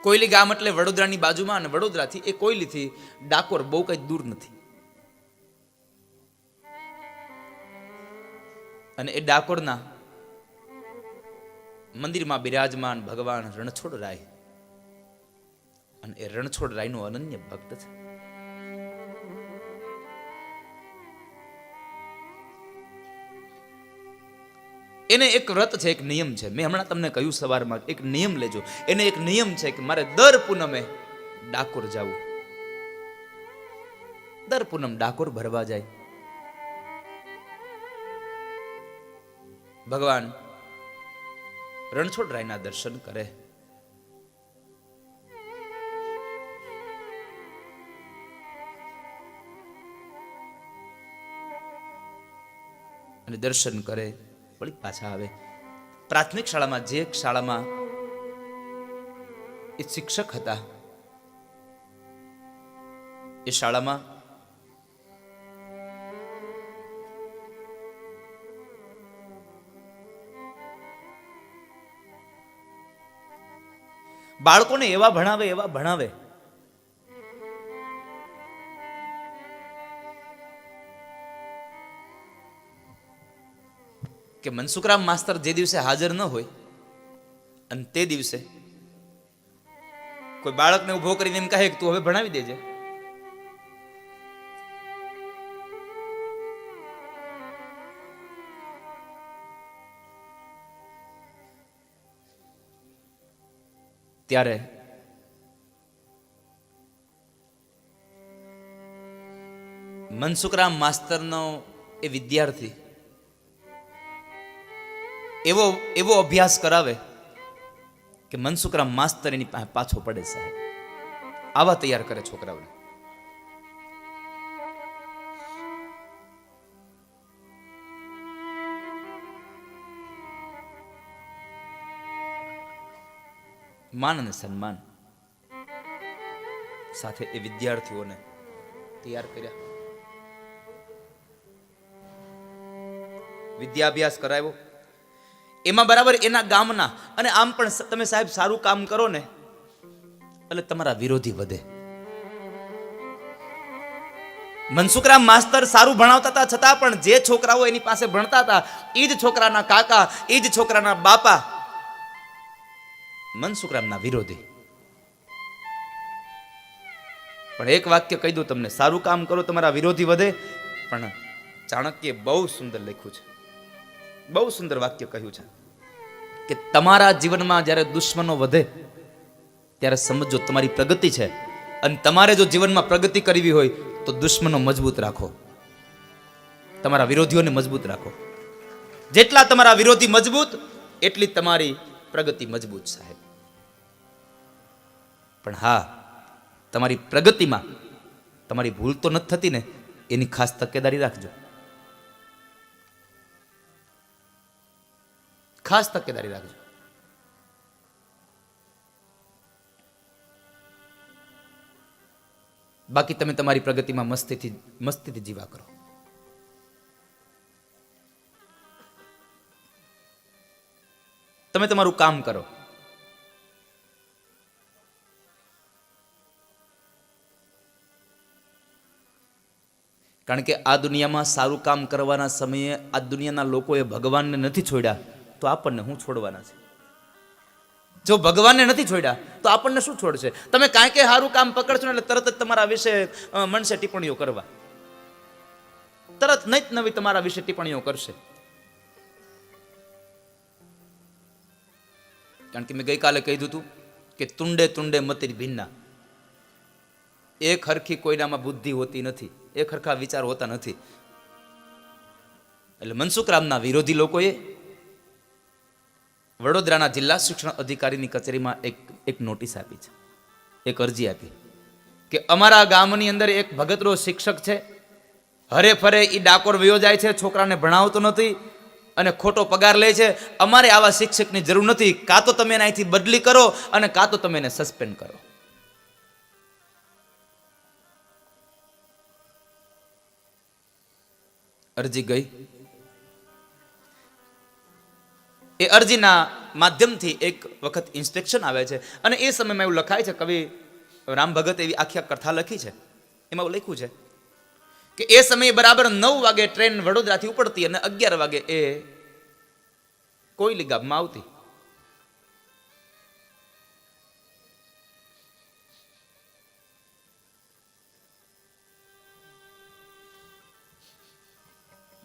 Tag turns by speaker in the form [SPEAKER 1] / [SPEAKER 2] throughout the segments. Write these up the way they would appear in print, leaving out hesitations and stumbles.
[SPEAKER 1] કોયલી ગામ એટલે વડોદરાની બાજુમાં, અને વડોદરાથી એ કોયલીથી ડાકોર બહુ કઈ દૂર નથી. અને એ ડાકોરના મંદિરમાં બિરાજમાન ભગવાન રણછોડ રાય, અને એ રણછોડ રાયનો અનન્ય ભક્ત છે. એને એક વ્રત છે, એક નિયમ છે. મેં હમણાં તમને કહ્યું સવારમાં, એક નિયમ લેજો. એને એક નિયમ છે કે મારે દર પૂનમે ડાકોર જવું. દર પૂનમ ડાકોર ભરવા જાય. ભગવાન રણછોડ રાયના દર્શન કરે. અને દર્શન કરે, વળી પાછા આવે. પ્રાથમિક શાળામાં, જે શાળામાં એ શિક્ષક હતા, એ શાળામાં બાળકોને એવા ભણાવે કે મનસુખરામ માસ્તર જે દિવસે હાજર ન હોય, અને તે દિવસે કોઈ બાળકને ઉભો કરીને એમ કહે કે તું હવે ભણાવી દેજે, ત્યારે મનસુખરામ માસ્તરનો એ વિદ્યાર્થી એવો અભ્યાસ કરાવે કે મનસુખરામ માસ્તર એની પાસે પાછો પડે. સાહેબ આવા તૈયાર કરે છોકરાઓને. માન અને સન્માન સાથે એ વિદ્યાર્થીઓને તૈયાર કર્યા. વિદ્યાભ્યાસ કરાવ્યો. એમાં બરાબર એના ગામના, અને આમ પણ તમે સાહેબ સારું કામ કરો ને એટલે તમારા વિરોધી વધે. મનસુખરામ માસ્તર સારું ભણાવતા હતા, છતાં પણ જે છોકરાઓ એની પાસે ભણતા હતા, એ જ છોકરાના કાકા, એ જ છોકરાના બાપા મનસુખરામના વિરોધી. પણ એક વાક્ય કહી દઉં તમને, સારું કામ કરો તમારા વિરોધી વધે. પણ ચાણક્યે બહુ સુંદર લખ્યું છે, બહુ સુંદર વાક્ય કહ્યું છે કે તમારા જીવનમાં જ્યારે દુશ્મનો વધે ત્યારે સમજો તમારી પ્રગતિ છે. અને તમારે જો જીવનમાં પ્રગતિ કરવી હોય તો દુશ્મનો મજબૂત રાખો, તમારા વિરોધીઓને મજબૂત રાખો. જેટલા તમારા વિરોધી મજબૂત એટલી તમારી પ્રગતિ મજબૂત. સાહેબ પણ હા, તમારી પ્રગતિમાં તમારી ભૂલ તો નથી થતી ને, એની ખાસ તકેદારી રાખજો, ખાસ તકેદારી રાખજો. બાકી તમે તમારી પ્રગતિમાં મસ્તીથી જીવા કરો. તમે તમારું કામ કરો. કારણ કે આ દુનિયામાં સારું કામ કરવાના સમયે આ દુનિયાના લોકોએ ભગવાનને નથી છોડ્યા તો આપણને શું છોડવાના છે? જો ભગવાનને નથી છોડ્યા તો આપણને શું છોડશે? તમે કાંઈ કે સારું કામ પકડશો ને એટલે તરત જ તમારા વિશે મનસે ટિપ્પણીઓ કરવા, તરત નહીં નવી તમારા વિશે ટિપ્પણીઓ કરશે. કારણ કે મેં ગઈકાલે કીધું હતું કે તુંડે તુંડે મતિર ભિન્ના. એક હરખી કોઈનામાં બુદ્ધિ હોતી નથી, એક હરખા વિચાર હોતા નથી. એટલે મનસુખરામના વિરોધી લોકોએ વડોદરાના જિલ્લા શિક્ષણ અધિકારીની કચેરીમાં એક નોટિસ આપી છે, એક અરજી આપી કે અમારા ગામની અંદર એક ભગતરો શિક્ષક છે, હરે ફરે એ ડાકોર વયો જાય છે, છોકરાને ભણાવતો નથી અને ખોટો પગાર લે છે. અમારે આવા શિક્ષકની જરૂર નથી. કાં તો તમે એને અહીંથી બદલી કરો અને કાં તો તમે એને સસ્પેન્ડ કરો. અરજી ગઈ. એ અરજીના માધ્યમથી એક વખત ઇન્સ્પેક્શન આવે છે અને એ સમયમાં એવું લખાય છે, કવિ રામ ભગત એવી આખી કથા લખી છે, એમાં એવું લખ્યું છે કે એ સમયે બરાબર 9 વાગે ટ્રેન વડોદરાથી ઉપડતી અને 11 વાગે એ કોયલી ગામમાં આવતી.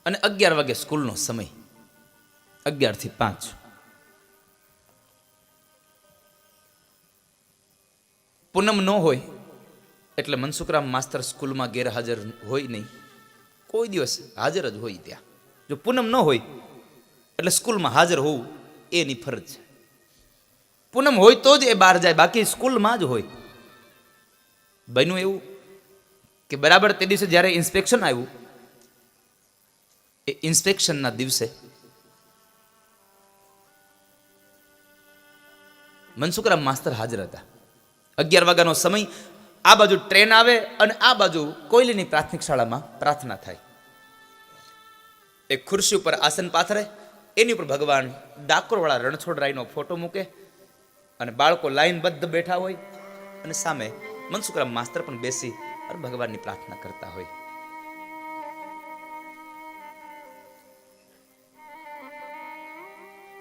[SPEAKER 1] અને 11 વાગે સ્કૂલનો સમય, 11 થી 5. પૂનમ ન હોય એટલે મનસુખરામ માસ્તર સ્કૂલમાં ગેરહાજર હોય નહીં, કોઈ દિવસ હાજર જ હોય ત્યાં. જો પૂનમ ન હોય એટલે સ્કૂલમાં હાજર હોવું એની ફરજ છે. પૂનમ હોય તો જ એ બહાર જાય, બાકી સ્કૂલમાં જ હોય. બન્યું એવું કે બરાબર તે દિવસે જ્યારે ઇન્સ્પેક્શન આવ્યું, એ ઇન્સ્પેક્શનના દિવસે મનસુખરામ માસ્તર હાજર હતા. 11 વાગ્યાનો સમય, આ બાજુ ટ્રેન આવે અને આ બાજુ કોયલીની પ્રાથમિક શાળામાં પ્રાર્થના થાય. એક ખુરશી ઉપર આસન પાથરે, એની ઉપર ભગવાન ડાકોરવાળા રણછોડરાયનો ફોટો મૂકે અને બાળકો લાઈનબદ્ધ બેઠા હોય અને સામે મનસુખરામ માસ્તર પણ બેસી અને ભગવાનની પ્રાર્થના કરતા હોય.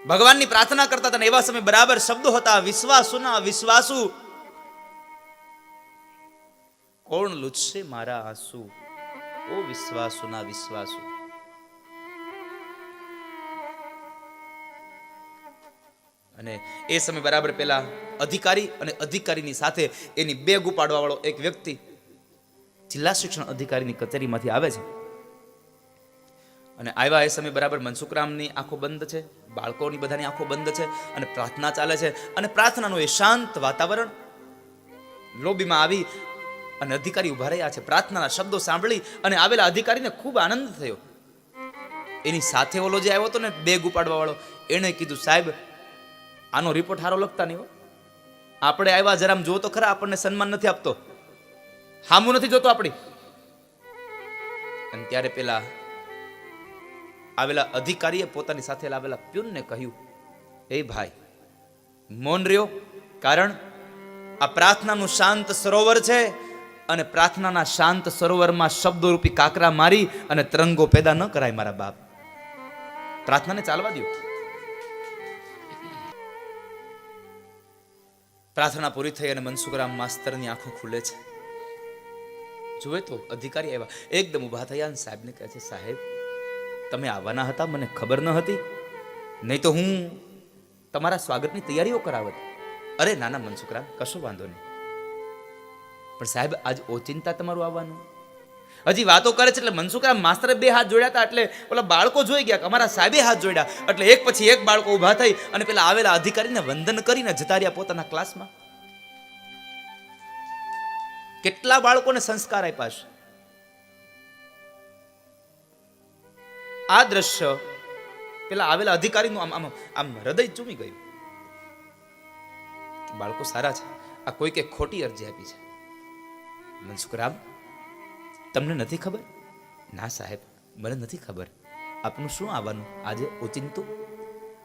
[SPEAKER 1] ભગવાનની પ્રાર્થના કરતા હતા. એવા સમય બરાબર શબ્દો હતા, વિશ્વાસુના વિશ્વાસુ, કોણ લૂછશે મારા આંસુ, ઓ વિશ્વાસુના વિશ્વાસુ. અને એ સમય બરાબર પેલા અધિકારી અને અધિકારીની સાથે એની બેગ ઉપાડવા વાળો એક વ્યક્તિ જિલ્લા શિક્ષણ અધિકારીની કચેરીમાંથી આવે છે. અને આવ્યા એ સમય બરાબર મનસુખરામની આંખો બંધ છે, બાળકોની બધાની આંખો બંધ છે અને પ્રાર્થના ચાલે છે. અને પ્રાર્થનાનું એ શાંત વાતાવરણ, લોબીમાં આવી અને અધિકારી ઉભા રહ્યા છે. પ્રાર્થનાના શબ્દો સાંભળી અને આવેલા અધિકારીને ખૂબ આનંદ થયો. એની સાથે ઓલો જે આવ્યો હતો ને બેગ ઉપાડવા વાળો, એણે કીધું, સાહેબ આનો રિપોર્ટ સારો લખતા નહીં હો, આપણે આવ્યા જરામ જો તો ખરા, આપણને સન્માન નથી આપતો, હામું નથી જોતો આપણી. અને ત્યારે પેલા આવેલા અધિકારીએ પોતાની સાથે આવેલા પ્યુનને કહ્યું, એ ભાઈ મૌન રહ્યો, કારણ આ પ્રાર્થનાનું શાંત સરોવર છે અને પ્રાર્થનાના શાંત સરોવરમાં શબ્દોરૂપી કાકરા મારી અને તરંગો પેદા ન કરાય મારા બાપ, પ્રાર્થનાને ચાલવા દો. પ્રાર્થના પૂરી થઈ અને મનસુખરામ માસ્તરની આંખો ખુલે છે. જુએ તો અધિકારી આવ્યા, એકદમ ઊભા થયા અને સાહેબને કહે છે, સાહેબ તમે આવવાના હતા, મને ખબર ન હતી, નહીં તો હું તમારા સ્વાગતની તૈયારીઓ કરાવત. અરે નાના મનસુખરામ, કશો વાંધો નહીં, પણ સાહેબ આજ ઓચિંતા તમારું આવવાનું. હજી વાતો કરે છે એટલે મનસુખરામ માસ્તરે 2 હાથ જોડ્યા હતા, એટલે ઓલા બાળકો જોઈ ગયા કે અમારા સાહેબે હાથ જોડ્યા, એટલે એક પછી એક બાળકો ઊભા થઈ અને પેલા આવેલા અધિકારીને વંદન કરીને જતા રહ્યા પોતાના ક્લાસમાં. કેટલા બાળકોને સંસ્કાર આપ્યા છે. આ દ્રશ્ય પેલા આવેલા અધિકારીનું આમ આમ હૃદય ચૂમી ગયું. બાળકો સારા છે, આ કોઈકે ખોટી અરજી આપી છે. મનસુખરામ, તમને નથી ખબર? ના સાહેબ, મને નથી ખબર. આપનું શું આવવાનું આજે ઓચિંતું?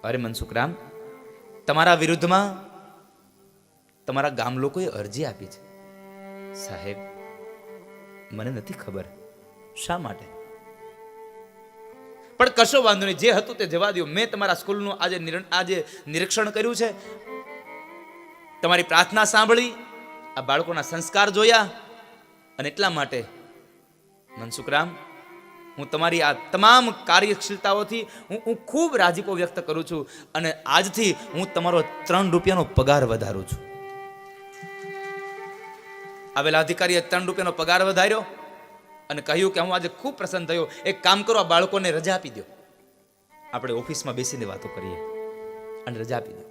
[SPEAKER 1] અરે મનસુખરામ, તમારા વિરુદ્ધમાં તમારા ગામ લોકોએ અરજી આપી છે. સાહેબ, મને નથી ખબર શા માટે, પણ કશો વાંધો નહીં, જે હતું તે જવા દો. મેં તમારા સ્કૂલનું આજે નિરીક્ષણ કર્યું છે, તમારી પ્રાર્થના સાંભળી, આ બાળકોના સંસ્કાર જોયા, અને એટલા માટે મનસુખરામ, હું તમારી આ તમામ કાર્યશીલતાઓથી હું ખૂબ રાજીપો વ્યક્ત કરું છું અને આજથી હું તમારો 3 રૂપિયાનો પગાર વધારું છું. આવેલા અધિકારીએ 3 રૂપિયાનો પગાર વધાર્યો અને કહ્યું કે હું આજે ખૂબ પ્રસન્ન થયો. એક કામ કરો, આ બાળકોને રજા આપી દો, આપણે ઓફિસમાં બેસીને વાતો કરીએ. અને રજા આપી દો.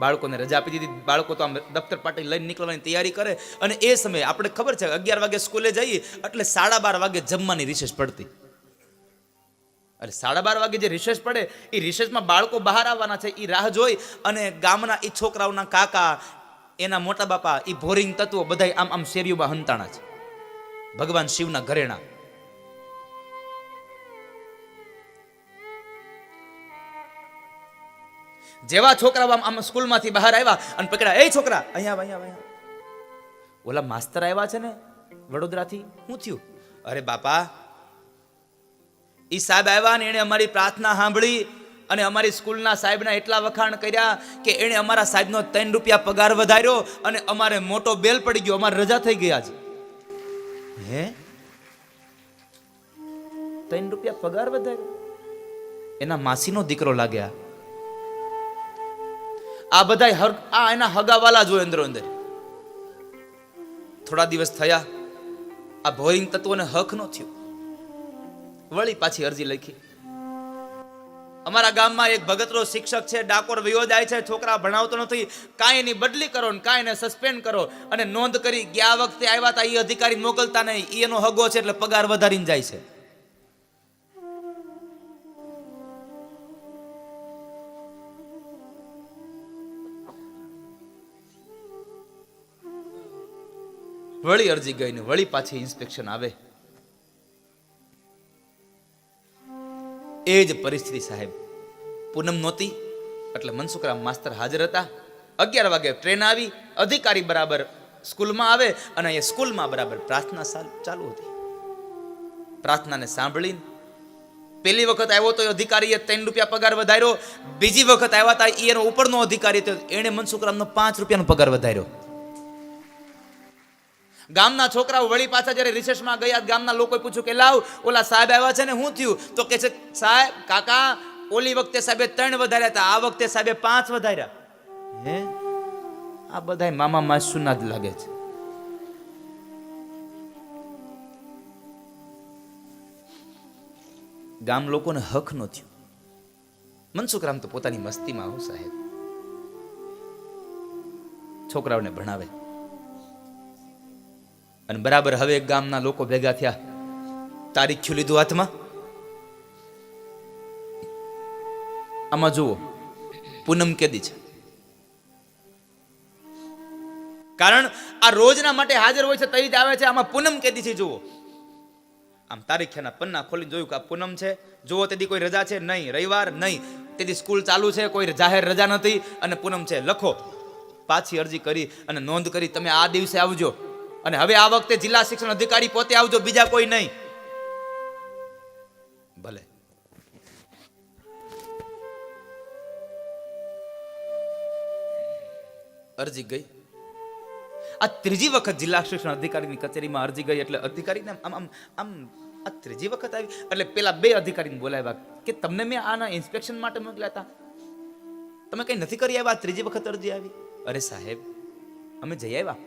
[SPEAKER 1] બાળકોને રજા આપી દીધી. બાળકો તો આમ દફતર પાટી લઈને નીકળવાની તૈયારી કરે. અને એ સમયે આપણે ખબર છે 11 વાગે સ્કૂલે જઈએ એટલે 12:30 વાગે જમવાની રિસેસ પડતી. એટલે 12:30 વાગે જે રિસેસ પડે એ રિસેસમાં બાળકો બહાર આવવાના છે, એ રાહ જોઈ અને ગામના એ છોકરાઓના કાકા, એના મોટા બાપા, એ ભોરિંગ તત્વો બધા આમ આમ શેરીઓમાં હંતાણા છે. ભગવાન શિવના ઘરેણા. જેવા છોકરા આમ સ્કૂલમાંથી બહાર આવ્યા અને પકડ્યા, એ છોકરા અહીંયા આવ, અહીંયા આવ. ઓલા માસ્તર આવ્યા છે ને વડોદરાથી, શું થયું? અરે બાપા, ઈ સાહેબ આવ્યા ને એને અમારી પ્રાર્થના સાંભળી અને અમારી સ્કૂલના સાહેબના એટલા વખાણ કર્યા કે એણે અમારા સાહેબનો 3 રૂપિયા પગાર વધાર્યો અને અમારે મોટો બેલ પડી ગયો, અમારે રજા થઈ ગઈ આજ. હે, 3 રૂપિયા પગાર વધાર્યો? એના માસીનો દીકરો લાગ્યા. આ બધા આ એના હગાવાલા જોય અંદરો અંદર. થોડા દિવસ થયા, આ ભોરિંગ તત્વોને હક ન થયું, વળી પાછી અરજી લખી. અમારા ગામમાં એક ભગતરો શિક્ષક છે, ડાકોર વયો જાય છે, છોકરા ભણાવતો નથી, કાંઈ એની બદલી કરો ને કાંઈ એને સસ્પેન્ડ કરો. અને નોંધ કરી, ગયા વખતે આવ્યા હતા એ અધિકારી મોકલતા નહીં, એ એનો હગો છે એટલે પગાર વધારીને જાય છે. વળી અરજી ગઈ ને વળી પાછી ઇન્સ્પેક્શન આવે. એ જ પરિસ્થિતિ સાહેબ. પૂનમ નહોતી એટલે મનસુખરામ માસ્તર હાજર હતા. 11 વાગે ટ્રેન આવી, અધિકારી બરાબર સ્કૂલમાં આવે અને અહીંયા સ્કૂલમાં બરાબર પ્રાર્થના ચાલુ હતી. પ્રાર્થનાને સાંભળીને પહેલી વખત આવ્યો તો અધિકારીએ 3 રૂપિયા પગાર વધાર્યો. બીજી વખત આવ્યા હતા એનો ઉપરનો અધિકારી હતો, એણે મનસુખરામનો 5 રૂપિયાનો પગાર વધાર્યો. ગામના છોકરાઓ વળી પાછા જ્યારે રિસેસમાં ગયા, ગામના લોકોએ પૂછ્યું કે લાવ ઓલા સાહેબ આવ્યા છે ને શું થયું? તો કે છે સાહેબ કાકા, ઓલી વખતે સાહેબે 3 વધાર્યા હતા, આ વખતે સાહેબે 5 વધાર્યા. હે, આ બધા મામા માસુના જ લાગે છે. ગામ લોકોને હક ન થયું. મનસુખરામ તો પોતાની મસ્તીમાં હો સાહેબ છોકરાઓને ભણાવે. અને બરાબર હવે ગામના લોકો ભેગા થયા, તારીખ્યું લીધું હાથમાં. આમાં જુઓ પૂનમ કેદી છે, કારણ આ રોજના માટે હાજર હોય છે તઈ જ આવે છે. આમાં પૂનમ કેદી છે જુઓ. આમ તારીખ્યાના પન્ના ખોલીને જોયું કે આ પૂનમ છે. જુઓ તેથી કોઈ રજા છે નહીં, રવિવાર નહીં, તેથી સ્કૂલ ચાલુ છે, કોઈ જાહેર રજા નથી અને પૂનમ છે. લખો, પાછી અરજી કરી અને નોંધ કરી તમે આ દિવસે આવજો અને હવે આ વખતે જિલ્લા શિક્ષણ અધિકારી પોતે આવજો, બીજા કોઈ નહીં. ભલે. અરજી ગઈ. આ ત્રીજી વખત જિલ્લા શિક્ષણ અધિકારીની કચેરીમાં અરજી ગઈ એટલે અધિકારીને આમ આમ આમ આ ત્રીજી વખત આવી એટલે પેલા 2 અધિકારીને બોલાવ્યા કે તમને મેં આના ઇન્સ્પેક્શન માટે મોકલ્યા હતા, તમે કઈ નથી કરી આવ્યા, ત્રીજી વખત અરજી આવી. અરે સાહેબ, અમે જઈ આવ્યા.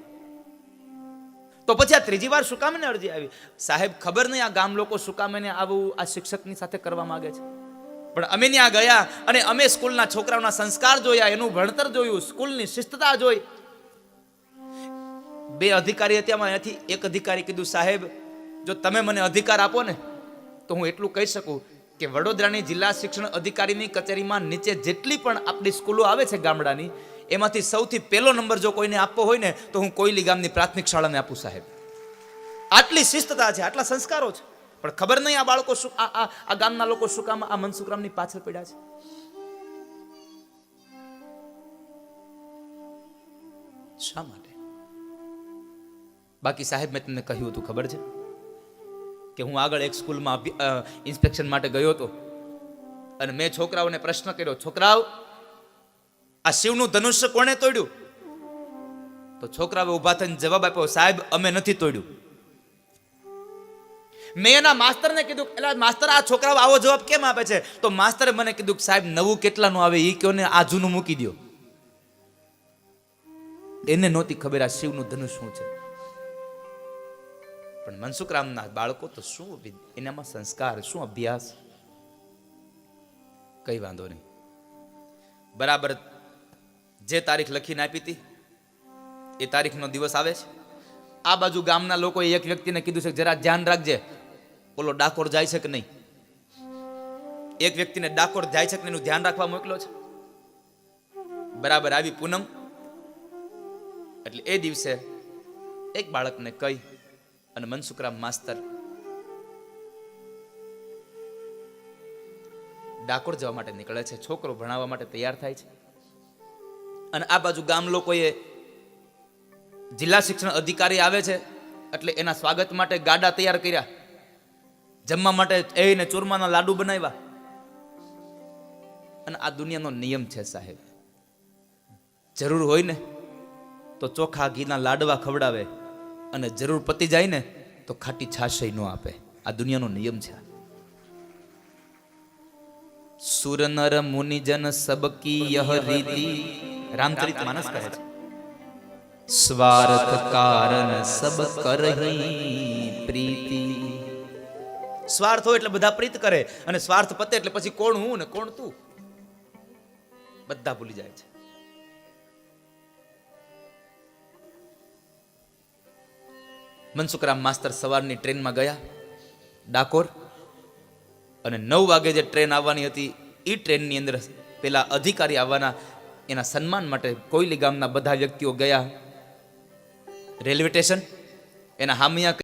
[SPEAKER 1] તો પછી આ ત્રીજી વાર શું કામ ને અરજી આવી? સાહેબ ખબર નહીં આ ગામ લોકો શું કામ એને આવું આ શિક્ષકની સાથે કરવા માંગે છે. પણ અમે ત્યાં ગયા અને અમે સ્કૂલના છોકરાઓના સંસ્કાર જોયા, એનું ભણતર જોયું, સ્કૂલની શિસ્તતા જોઈ. 2 અધિકારી હતા, એમાંથી એક અધિકારી કીધું સાહેબ જો તમે મને અધિકાર આપો ને તો હું એટલું કહી શકું કે વડોદરાની જિલ્લા શિક્ષણ અધિકારીની કચેરીમાં નીચે જેટલી પણ આપણી સ્કૂલો આવે છે ગામડાની, એમાંથી સૌથી પહેલો નંબર જો કોઈને આપવો હોય ને તો હું કોયલી ગામની પ્રાથમિક શાળાને આપું સાહેબ. આટલી શિસ્તતા છે, આટલા સંસ્કારો છે. પણ ખબર નહીં આ બાળકો શું આ ગામના લોકો શું કામ આ મનસુખરામની પાછળ પડ્યા છે. શા માટે? બાકી સાહેબ મેં તમને કહ્યું હતું ખબર છે કે હું આગળ એક સ્કૂલમાં ઇન્સ્પેક્શન માટે ગયો હતો અને મેં છોકરાઓને પ્રશ્ન કર્યો, છોકરાઓ આ શિવનું ધનુષ્ય કોણે તોડ્યું? તો છોકરાઓ ઊભા થઈને જવાબ આપ્યો, સાહેબ અમે નથી તોડ્યું. મેં એના માસ્તરને કીધું, એટલે માસ્તર આ છોકરાઓ આવો જવાબ કેમ આપે છે? તો માસ્તરે મને કીધું કે સાહેબ નવું કેટલાનું આવે એ કયો ને, આ જૂનું મૂકી દો. એને નહોતી ખબર આ શિવનું ધનુષ શું છે. પણ મનસુખરામના બાળકો તો શું એનામાં સંસ્કાર, શું અભ્યાસ. કઈ વાંધો નહીં, બરાબર જે તારીખ લખીને આપી હતી એ તારીખનો દિવસ આવે છે. આ બાજુ ગામના લોકોએ એક વ્યક્તિને કીધું છે જરા ધ્યાન રાખજે, ઓલો ડાકોર જાય છે કે નહીં. એક વ્યક્તિને ડાકોર જાય છે કે નહીં એનું ધ્યાન રાખવા મોકલો છે. બરાબર આવી પૂનમ એટલે એ દિવસે એક બાળકને કહી અને મનસુખરામ માસ્તર ડાકોર જવા માટે નીકળે છે. છોકરો ભણાવવા માટે તૈયાર થાય છે. અને આ બાજુ ગામ લોકોએ જિલ્લા શિક્ષણ અધિકારી આવે છે એટલે એના સ્વાગત માટે ગાડા તૈયાર કર્યા, જમવા માટે એને ચૂરમાના લાડુ બનાવ્યા. અને આ દુનિયાનો નિયમ છે સાહેબ, જરૂર હોય ને તો ચોખા ઘીના લાડવા ખવડાવે અને જરૂર પતી જાય ને તો ખાટી છાશ ન આપે. આ દુનિયાનો નિયમ છે. સુર નર મુનિજન સબકી યહ રીતિ, રામચરિત માનસ કહે છે. સ્વાર્થ કારણ સબ કરહી પ્રીતિ. સ્વાર્થ હોય એટલે બધા પ્રીત કરે, અને સ્વાર્થ પતે એટલે પછી કોણ હું ને કોણ તું બધા ભૂલી જાય છે. મનસુખરામ માસ્તર સવારની ટ્રેનમાં ગયા ડાકોર, અને 9 વાગે જે ટ્રેન આવવાની હતી એ ટ્રેનની અંદર પેલા અધિકારી આવવાના, એના સન્માન માટે કોયલી ગામના બધા વ્યક્તિઓ ગયા રેલવે સ્ટેશન. એના હામિયા